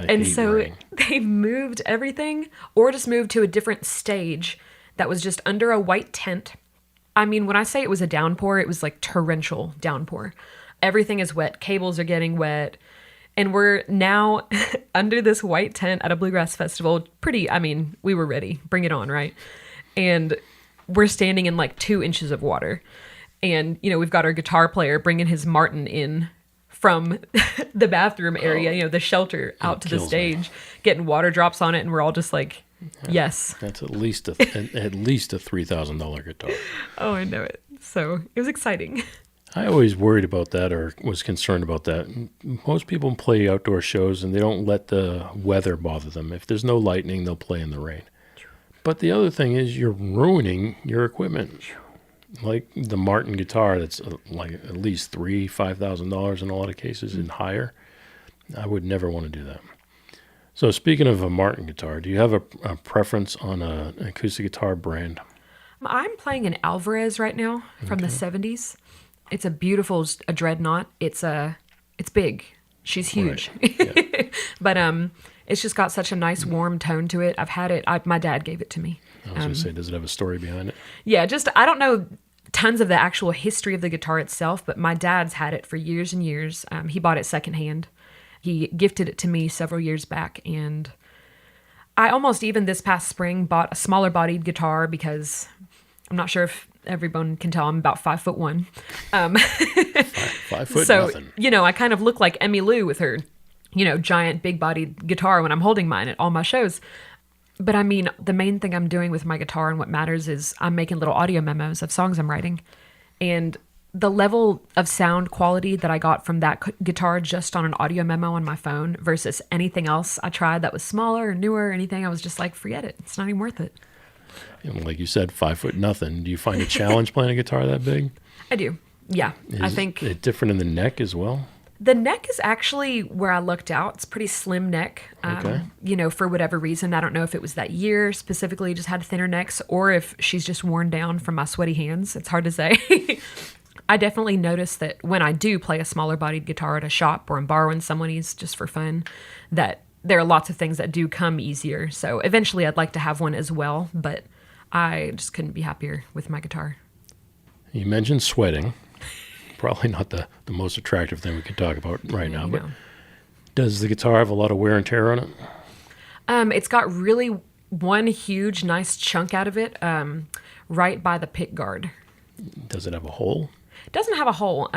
And so they moved everything or just moved to a different stage that was just under a white tent. I mean, when I say it was a downpour, it was like torrential downpour. Everything is wet. Cables are getting wet. And we're now under this white tent at a bluegrass festival. We were ready. Bring it on, right? And we're standing in like 2 inches of water. And, we've got our guitar player bringing his Martin in from the bathroom area, the shelter out to the stage, getting water drops on it. And we're all just like, yes. That's at least a $3,000 guitar. Oh, I know it. So it was exciting. I always worried about that or was concerned about that. Most people play outdoor shows and they don't let the weather bother them. If there's no lightning, they'll play in the rain. But the other thing is you're ruining your equipment. Like the Martin guitar, that's like at least $5,000 in a lot of cases and higher. I would never want to do that. So speaking of a Martin guitar, do you have a preference on an acoustic guitar brand? I'm playing an Alvarez right now from the 70s. It's a beautiful a dreadnought. It's big. She's huge. Right. Yeah. But it's just got such a nice warm tone to it. I've had it. My dad gave it to me. I was going to say, does it have a story behind it? Yeah, I don't know tons of the actual history of the guitar itself, but my dad's had it for years and years. He bought it secondhand. He gifted it to me several years back, and I almost even this past spring bought a smaller bodied guitar because I'm not sure if everyone can tell I'm about 5'1". 5 foot so, nothing. I kind of look like Emmy Lou with her, giant big bodied guitar when I'm holding mine at all my shows. But I mean, the main thing I'm doing with my guitar and what matters is I'm making little audio memos of songs I'm writing. And the level of sound quality that I got from that guitar just on an audio memo on my phone versus anything else I tried that was smaller or newer or anything, I was just like, forget it. It's not even worth it. Like you said, 5 foot nothing. Do you find a challenge playing a guitar that big? I do. Yeah. I think it's different in the neck as well. The neck is actually where I lucked out. It's a pretty slim neck, for whatever reason. I don't know if it was that year specifically just had thinner necks or if she's just worn down from my sweaty hands. It's hard to say. I definitely notice that when I do play a smaller bodied guitar at a shop or I'm borrowing someone's just for fun, that there are lots of things that do come easier. So eventually I'd like to have one as well, but I just couldn't be happier with my guitar. You mentioned sweating. Probably not the most attractive thing we could talk about right now, but does the guitar have a lot of wear and tear on it? It's got really one huge nice chunk out of it right by the pick guard. Does it have a hole? It doesn't have a hole.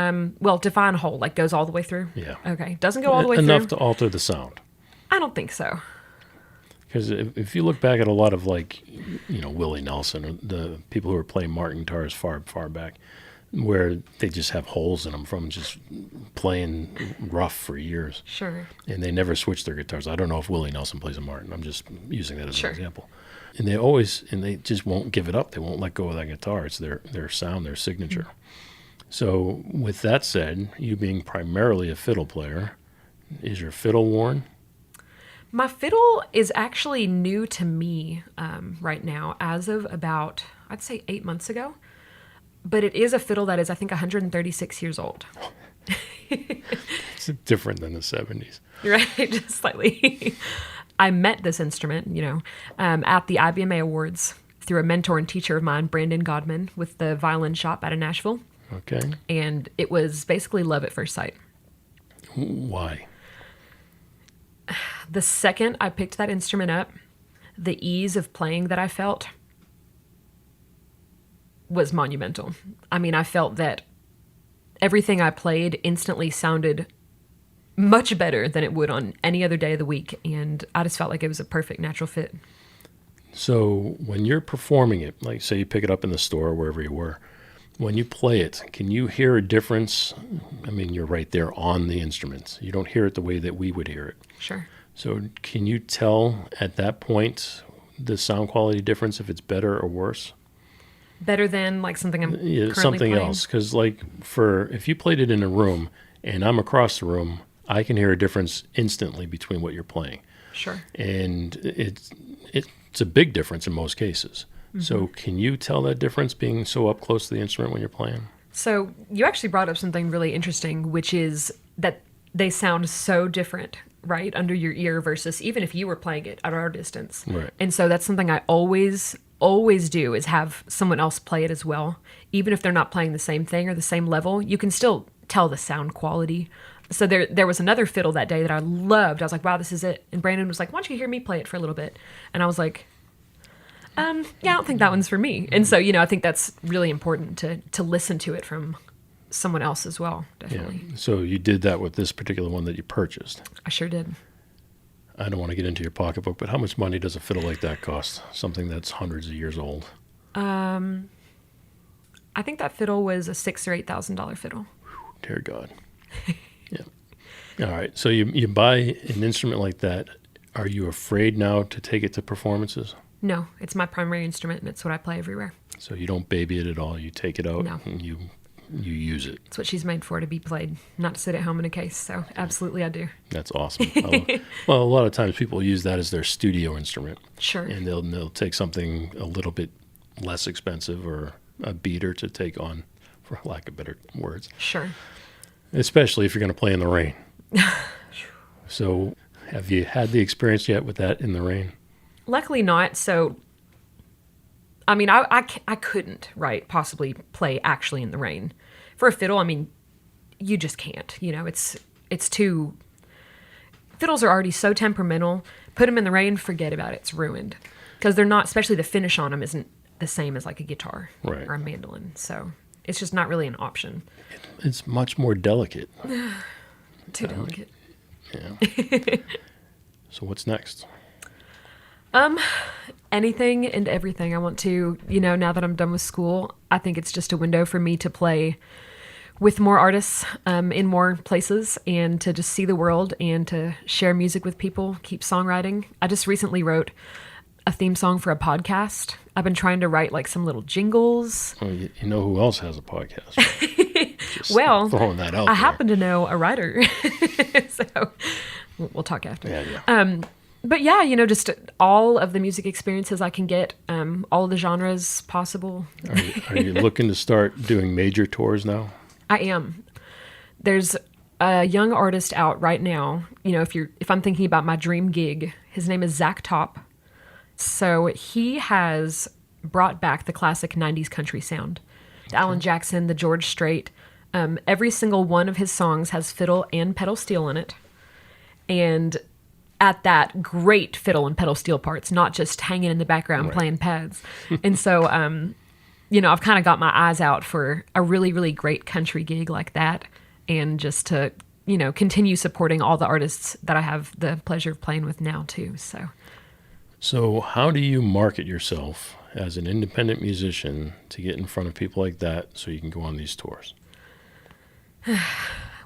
Define hole, like goes all the way through? Yeah. Okay. Doesn't go all the way Enough through? to alter the sound. I don't think so. Because if you look back at a lot of Willie Nelson, or the people who were playing Martin guitars far back, where they just have holes in them from just playing rough for years. Sure. And they never switch their guitars. I don't know if Willie Nelson plays a Martin. I'm just using that as an example. And they just won't give it up. They won't let go of that guitar. It's their sound, their signature. Mm-hmm. So with that said, you being primarily a fiddle player, is your fiddle worn? My fiddle is actually new to me right now as of about, I'd say 8 months ago. But it is a fiddle that is, I think, 136 years old. It's different than the 70s. Right, just slightly. I met this instrument, at the IBMA Awards through a mentor and teacher of mine, Brandon Godman, with the violin shop out of Nashville. Okay. And it was basically love at first sight. Why? The second I picked that instrument up, the ease of playing that I felt was monumental. I mean, I felt that everything I played instantly sounded much better than it would on any other day of the week, and I just felt like it was a perfect natural fit. So when you're performing it, like say you pick it up in the store or wherever you were, when you play it, can you hear a difference? I mean, you're right there on the instruments. You don't hear it the way that we would hear it. Sure. So can you tell at that point the sound quality difference if it's better or worse? Better than like something I'm currently something playing? else. Because if you played it in a room and I'm across the room, I can hear a difference instantly between what you're playing. Sure. And it's a big difference in most cases. So can you tell that difference being so up close to the instrument when you're playing? So you actually brought up something really interesting, which is that they sound so different, right, under your ear versus even if you were playing it at our distance. Right. And so that's something I always do is have someone else play it as well. Even if they're not playing the same thing or the same level, you can still tell the sound quality. So there was another fiddle that day that I loved. I was like, wow, this is it. And Brandon was like, why don't you hear me play it for a little bit? And I was like, yeah, I don't think that one's for me. And so, I think that's really important to listen to it from someone else as well, definitely. Yeah. So you did that with this particular one that you purchased. I sure did. I don't want to get into your pocketbook, but how much money does a fiddle like that cost? Something that's hundreds of years old. I think that fiddle was a $6,000 or $8,000 fiddle. Dear God. Yeah. All right. So you buy an instrument like that. Are you afraid now to take it to performances? No, it's my primary instrument, and it's what I play everywhere. So you don't baby it at all. You take it out No. and you use it. It's what she's made for, to be played, not to sit at home in a case. So absolutely I do. That's awesome. Well, a lot of times people use that as their studio instrument. Sure. And they'll take something a little bit less expensive or a beater to take on, for lack of better words. Sure. Especially if you're going to play in the rain. So have you had the experience yet with that in the rain? Luckily not. So, I mean, I couldn't, right, possibly play actually in the rain. For a fiddle, I mean, you just can't. It's too... Fiddles are already so temperamental. Put them in the rain, forget about it. It's ruined. Because they're not, especially the finish on them isn't the same as like a guitar or a mandolin. So it's just not really an option. It's much more delicate. Too delicate. Yeah. So what's next? Anything and everything. I want to, now that I'm done with school, I think it's just a window for me to play with more artists in more places and to just see the world and to share music with people, keep songwriting. I just recently wrote a theme song for a podcast. I've been trying to write like some little jingles. Well, you know who else has a podcast? Right? Just Well, throwing that out I there. happen to know a writer. So we'll talk after. Yeah. But yeah, just all of the music experiences I can get, all of the genres possible. Are you looking to start doing major tours now? I am. There's a young artist out right now. If I'm thinking about my dream gig, his name is Zach Top. So he has brought back the classic 90s country sound. The Alan Jackson, the George Strait. Every single one of his songs has fiddle and pedal steel in it. And at that, great fiddle and pedal steel parts, not just hanging in the background playing pads. And so, I've kind of got my eyes out for a really, really great country gig like that. And just to, continue supporting all the artists that I have the pleasure of playing with now too. So how do you market yourself as an independent musician to get in front of people like that so you can go on these tours?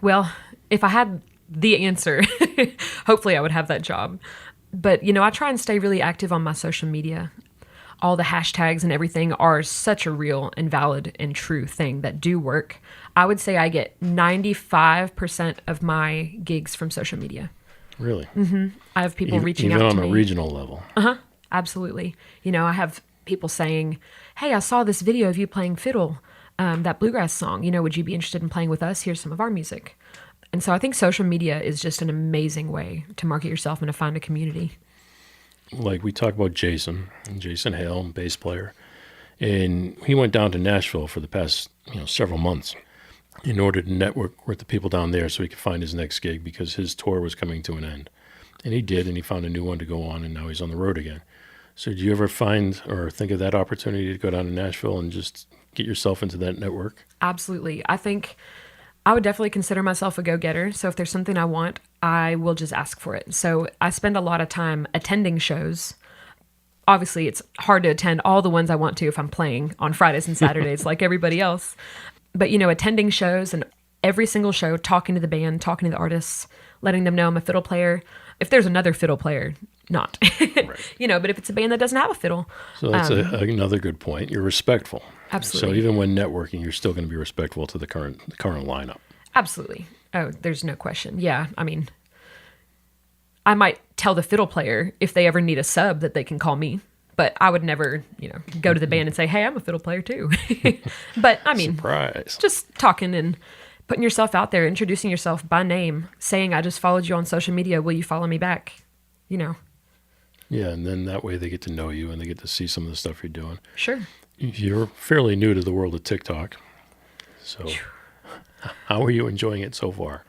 Well, if I had the answer, hopefully I would have that job. But, I try and stay really active on my social media. All the hashtags and everything are such a real and valid and true thing that do work. I would say I get 95% of my gigs from social media. Really? Mm-hmm. I have people reaching even out to me. on a regional level? Uh-huh. Absolutely. I have people saying, hey, I saw this video of you playing fiddle, that bluegrass song. Would you be interested in playing with us? Here's some of our music. And so I think social media is just an amazing way to market yourself and to find a community. Like we talk about Jason Hale, bass player, and he went down to Nashville for the past several months in order to network with the people down there so he could find his next gig because his tour was coming to an end. And he did, and he found a new one to go on, and now he's on the road again. So do you ever find or think of that opportunity to go down to Nashville and just get yourself into that network? Absolutely. I think I would definitely consider myself a go-getter. So if there's something I want, I will just ask for it. So I spend a lot of time attending shows. Obviously, it's hard to attend all the ones I want to if I'm playing on Fridays and Saturdays like everybody else. But, attending shows and every single show, talking to the band, talking to the artists, letting them know I'm a fiddle player. If there's another fiddle player, not. Right. But if it's a band that doesn't have a fiddle. So that's another good point. You're respectful. Absolutely. So even when networking, you're still going to be respectful to the current lineup. Absolutely. Oh, there's no question. Yeah. I mean, I might tell the fiddle player if they ever need a sub that they can call me. But I would never, go to the band and say, hey, I'm a fiddle player too. But I mean, Surprise. just talking and putting yourself out there, introducing yourself by name, saying, I just followed you on social media. Will you follow me back? Yeah, and then that way they get to know you and they get to see some of the stuff you're doing. Sure. You're fairly new to the world of TikTok. So how are you enjoying it so far?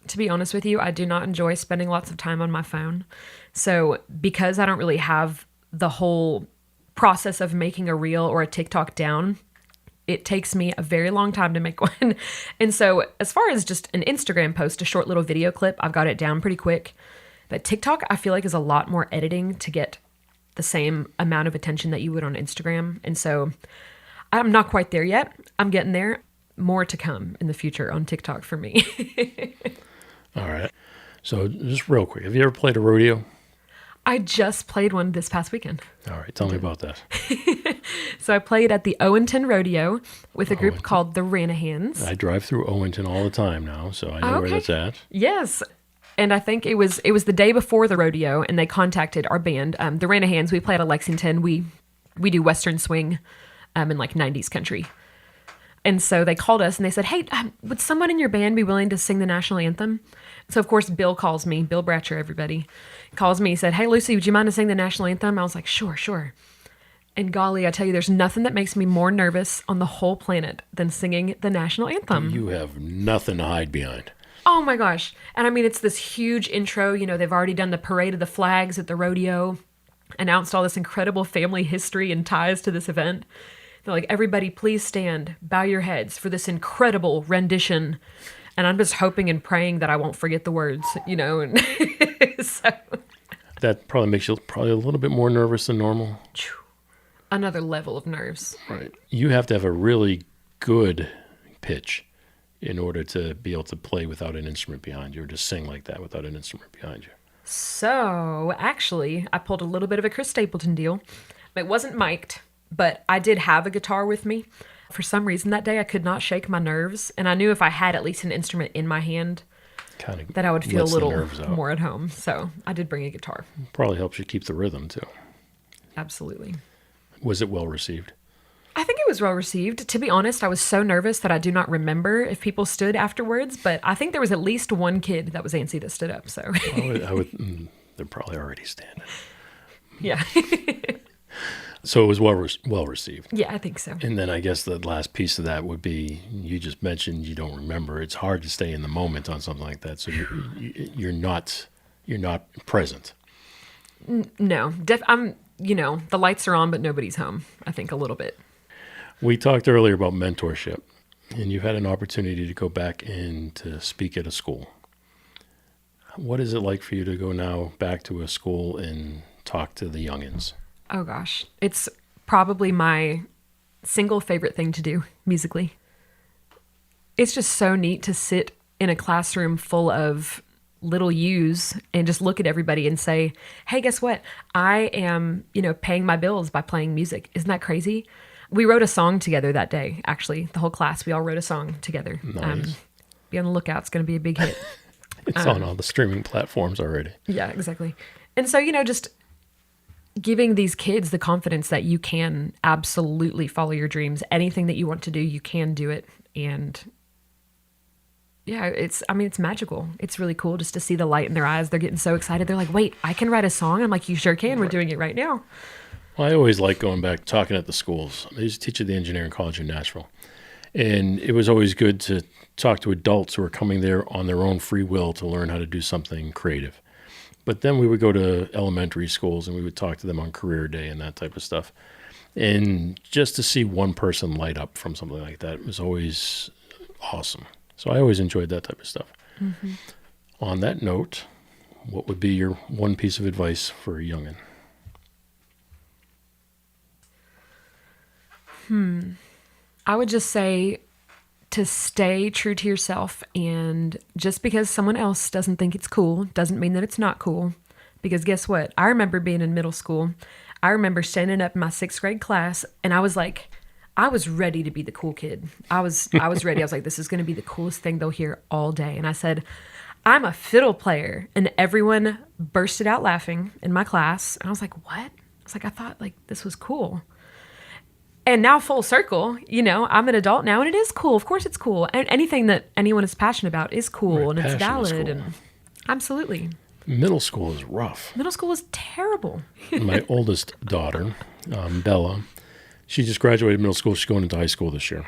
To be honest with you, I do not enjoy spending lots of time on my phone. So because I don't really have the whole process of making a reel or a TikTok down, it takes me a very long time to make one. And so as far as just an Instagram post, a short little video clip, I've got it down pretty quick. But TikTok, I feel like, is a lot more editing to get the same amount of attention that you would on Instagram. And so I'm not quite there yet. I'm getting there. More to come in the future on TikTok for me. All right. So just real quick, have you ever played a rodeo? I just played one this past weekend. All right. Tell me about that. So I played at the Owenton Rodeo with a group called the Ranahans. I drive through Owenton all the time now, so I know where that's at. Yes. And I think it was the day before the rodeo, and they contacted our band, the Ranahans. We play out of Lexington. We do Western swing in like 90s country. And so they called us and they said, hey, would someone in your band be willing to sing the national anthem? So, of course, Bill calls me, Bill Bratcher, everybody, calls me. He said, hey, Lucy, would you mind to sing the national anthem? I was like, sure. And golly, I tell you, there's nothing that makes me more nervous on the whole planet than singing the national anthem. You have nothing to hide behind. Oh, my gosh. And I mean, it's this huge intro. They've already done the parade of the flags at the rodeo, announced all this incredible family history and ties to this event. They're like, everybody, please stand, bow your heads for this incredible rendition. And I'm just hoping and praying that I won't forget the words, And so, That probably makes you a little bit more nervous than normal. another level of nerves. Right. You have to have a really good pitch in order to be able to play without an instrument behind you or just sing like that without an instrument behind you. So, actually, I pulled a little bit of a Chris Stapleton deal. It wasn't mic'd, but I did have a guitar with me. For some reason that day, I could not shake my nerves, and I knew if I had at least an instrument in my hand, that I would feel a little more at home. So I did bring a guitar. Probably helps you keep the rhythm, too. Absolutely. Was it well received? I think it was well received. To be honest, I was so nervous that I do not remember if people stood afterwards, but I think there was at least one kid that was antsy that stood up. So I would they're probably already standing. Yeah. So it was well received. Yeah, I think so. And then I guess the last piece of that would be, you just mentioned you don't remember. It's hard to stay in the moment on something like that. So you're not present. No, I'm. The lights are on, but nobody's home. I think a little bit. We talked earlier about mentorship, and you had an opportunity to go back and to speak at a school. What is it like for you to go now back to a school and talk to the youngins? Oh gosh, it's probably my single favorite thing to do musically. It's just so neat to sit in a classroom full of little yous and just look at everybody and say, hey, guess what? I am, paying my bills by playing music. Isn't that crazy? We wrote a song together that day, actually. The whole class, we all wrote a song together. Nice. Be on the lookout. It's going to be a big hit. It's on all the streaming platforms already. Yeah, exactly. And so, just giving these kids the confidence that you can absolutely follow your dreams. Anything that you want to do, you can do it. And yeah, it's magical. It's really cool just to see the light in their eyes. They're getting so excited. They're like, wait, I can write a song? I'm like, you sure can. We're doing it right now. Well, I always like going back, talking at the schools. I used to teach at the engineering college in Nashville. And it was always good to talk to adults who are coming there on their own free will to learn how to do something creative. But then we would go to elementary schools and we would talk to them on career day and that type of stuff. And just to see one person light up from something like that was always awesome. So I always enjoyed that type of stuff. Mm-hmm. On that note, what would be your one piece of advice for a youngin'? I would just say to stay true to yourself, and just because someone else doesn't think it's cool doesn't mean that it's not cool. Because guess what? I remember being in middle school. I remember standing up in my 6th grade class, and I was ready to be the cool kid. I was ready. I was like, this is going to be the coolest thing they'll hear all day. And I said, I'm a fiddle player. And everyone bursted out laughing in my class. And I was like, what? I was like, I thought like this was cool. And now full circle, I'm an adult now and it is cool. Of course it's cool. And anything that anyone is passionate about is cool, Right, and it's passion is valid. cool. And absolutely. Middle school is rough. Middle school is terrible. My oldest daughter, Bella, she just graduated middle school. She's going into high school this year.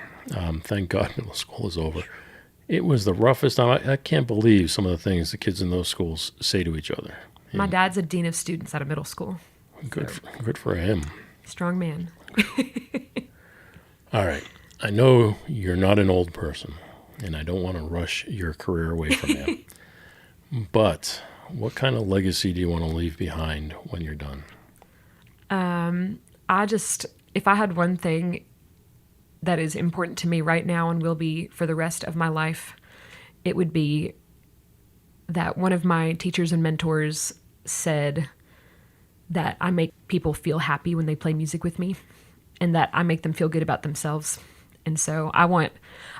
Thank God middle school is over. It was the roughest time. I can't believe some of the things the kids in those schools say to each other. My dad's a dean of students at a middle school. Good for him. Strong man. All right. I know you're not an old person, and I don't want to rush your career away from you. But what kind of legacy do you want to leave behind when you're done? If I had one thing that is important to me right now and will be for the rest of my life, it would be that one of my teachers and mentors said that I make people feel happy when they play music with me, and that I make them feel good about themselves. And so I want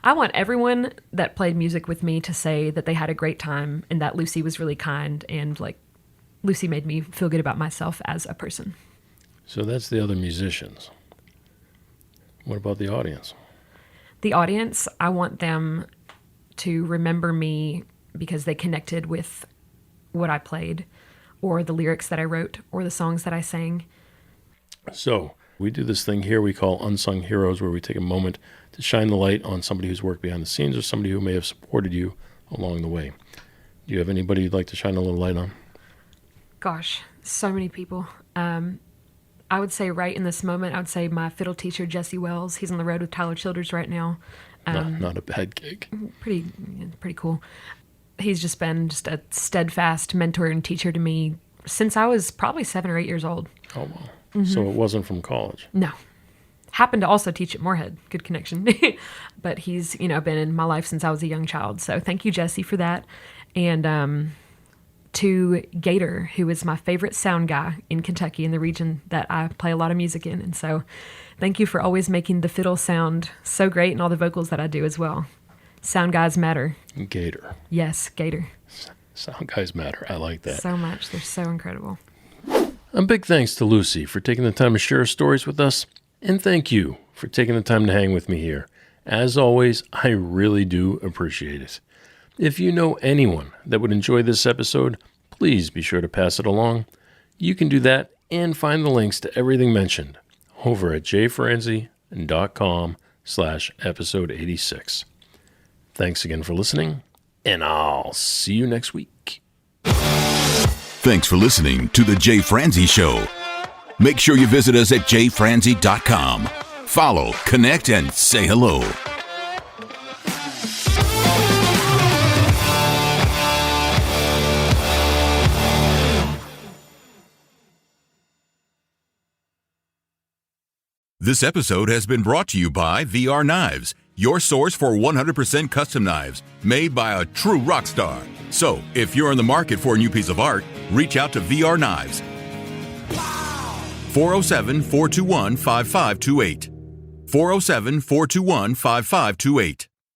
everyone that played music with me to say that they had a great time and that Lucy was really kind, and like Lucy made me feel good about myself as a person. So that's the other musicians. What about the audience? The audience, I want them to remember me because they connected with what I played, or the lyrics that I wrote, or the songs that I sang. So we do this thing here we call Unsung Heroes, where we take a moment to shine the light on somebody who's worked behind the scenes or somebody who may have supported you along the way. Do you have anybody you'd like to shine a little light on? Gosh, so many people. I would say right in this moment, I would say my fiddle teacher, Jesse Wells. He's on the road with Tyler Childers right now. Not a bad gig. Pretty cool. He's just been just a steadfast mentor and teacher to me since I was probably 7 or 8 years old. Oh, wow. Mm-hmm. So it wasn't from college? No. Happened to also teach at Moorhead. Good connection. But he's, been in my life since I was a young child. So thank you, Jesse, for that. And to Gator, who is my favorite sound guy in Kentucky, in the region that I play a lot of music in. And so thank you for always making the fiddle sound so great, and all the vocals that I do as well. Sound guys matter. Gator. Yes, Gator. Sound guys matter. I like that. So much. They're so incredible. A big thanks to Lucy for taking the time to share her stories with us. And thank you for taking the time to hang with me here. As always, I really do appreciate it. If you know anyone that would enjoy this episode, please be sure to pass it along. You can do that and find the links to everything mentioned over at jfranzi.com/episode 86. Thanks again for listening, and I'll see you next week. Thanks for listening to The Jay Franzi Show. Make sure you visit us at jfranzi.com. Follow, connect, and say hello. This episode has been brought to you by VR Knives, your source for 100% custom knives made by a true rock star. So, if you're in the market for a new piece of art, reach out to VR Knives. 407-421-5528. 407-421-5528.